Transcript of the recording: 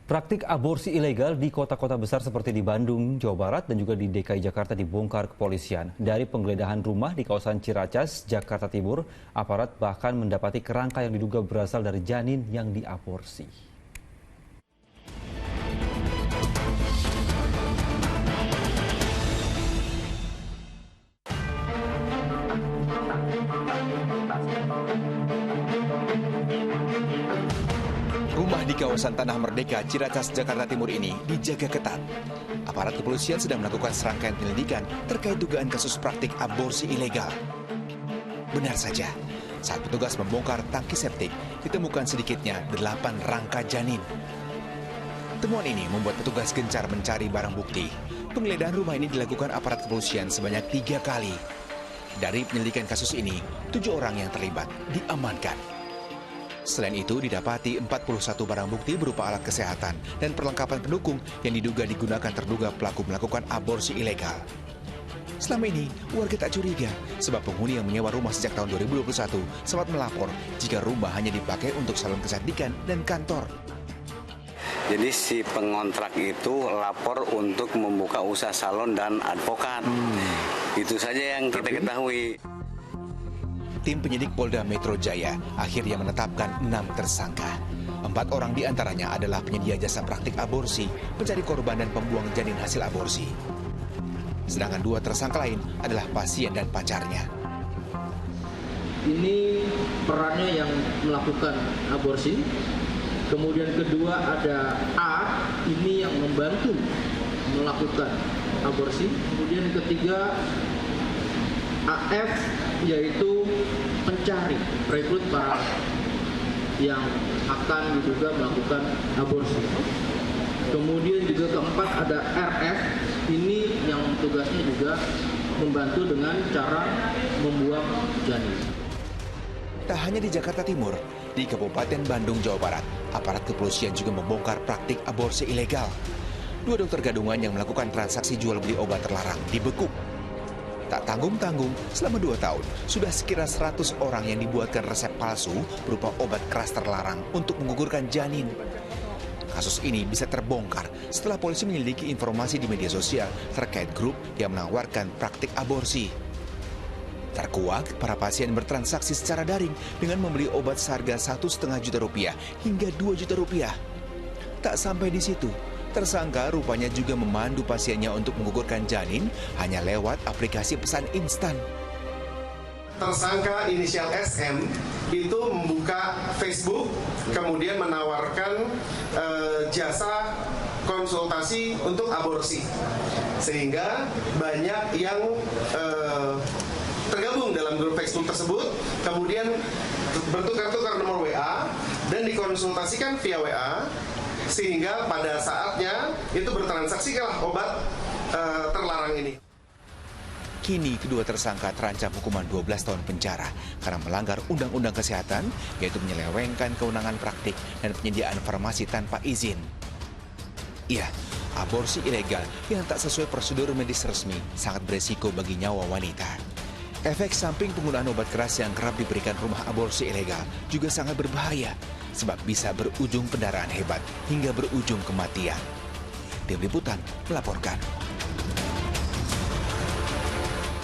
Praktik aborsi ilegal di kota-kota besar seperti di Bandung, Jawa Barat, dan juga di DKI Jakarta dibongkar kepolisian. Dari penggeledahan rumah di kawasan Ciracas, Jakarta Timur, aparat bahkan mendapati kerangka yang diduga berasal dari janin yang diaborsi. Rumah di kawasan Tanah Merdeka, Ciracas, Jakarta Timur ini dijaga ketat. Aparat kepolisian sedang melakukan serangkaian penyelidikan terkait dugaan kasus praktik aborsi ilegal. Benar saja, saat petugas membongkar tangki septik, ditemukan sedikitnya 8 rangka janin. Temuan ini membuat petugas gencar mencari barang bukti. Penggeledahan rumah ini dilakukan aparat kepolisian sebanyak 3 kali. Dari penyelidikan kasus ini, 7 orang yang terlibat diamankan. Selain itu, didapati 41 barang bukti berupa alat kesehatan dan perlengkapan pendukung yang diduga digunakan terduga pelaku melakukan aborsi ilegal. Selama ini, warga tak curiga sebab penghuni yang menyewa rumah sejak tahun 2021 sempat melapor jika rumah hanya dipakai untuk salon kecantikan dan kantor. Jadi si pengontrak itu lapor untuk membuka usaha salon dan advokat. Itu saja yang kita ketahui. Tim penyidik Polda Metro Jaya akhirnya menetapkan 6 tersangka. 4 orang diantaranya adalah penyedia jasa praktik aborsi, pencari korban dan pembuang janin hasil aborsi. Sedangkan 2 tersangka lain adalah pasien dan pacarnya. Ini perannya yang melakukan aborsi. Kemudian kedua ada A, ini yang membantu melakukan aborsi. Kemudian ketiga AF, yaitu pencari, rekrut para yang akan diduga melakukan aborsi. Kemudian juga keempat ada RF, ini yang tugasnya juga membantu dengan cara membuang janin. Tak hanya di Jakarta Timur, di Kabupaten Bandung, Jawa Barat, aparat kepolisian juga membongkar praktik aborsi ilegal. 2 dokter gadungan yang melakukan transaksi jual beli obat terlarang dibekuk. Tak tanggung-tanggung, selama 2 tahun, sudah sekira 100 orang yang dibuatkan resep palsu berupa obat keras terlarang untuk menggugurkan janin. Kasus ini bisa terbongkar setelah polisi menyelidiki informasi di media sosial terkait grup yang menawarkan praktik aborsi. Terkuak, para pasien bertransaksi secara daring dengan membeli obat seharga Rp1,5 juta hingga Rp2 juta. Tak sampai di situ, tersangka rupanya juga memandu pasiennya untuk menggugurkan janin hanya lewat aplikasi pesan instan. Tersangka inisial SM itu membuka Facebook, kemudian menawarkan jasa konsultasi untuk aborsi. Sehingga banyak yang tergabung dalam grup Facebook tersebut, kemudian bertukar-tukar nomor WA dan dikonsultasikan via WA. Sehingga pada saatnya itu bertransaksikanlah obat terlarang ini. Kini kedua tersangka terancam hukuman 12 tahun penjara karena melanggar Undang-Undang Kesehatan, yaitu menyelewengkan kewenangan praktik dan penyediaan farmasi tanpa izin. Iya, aborsi ilegal yang tak sesuai prosedur medis resmi sangat beresiko bagi nyawa wanita. Efek samping penggunaan obat keras yang kerap diberikan rumah aborsi ilegal juga sangat berbahaya, sebab bisa berujung pendarahan hebat hingga berujung kematian. Tim Liputan melaporkan.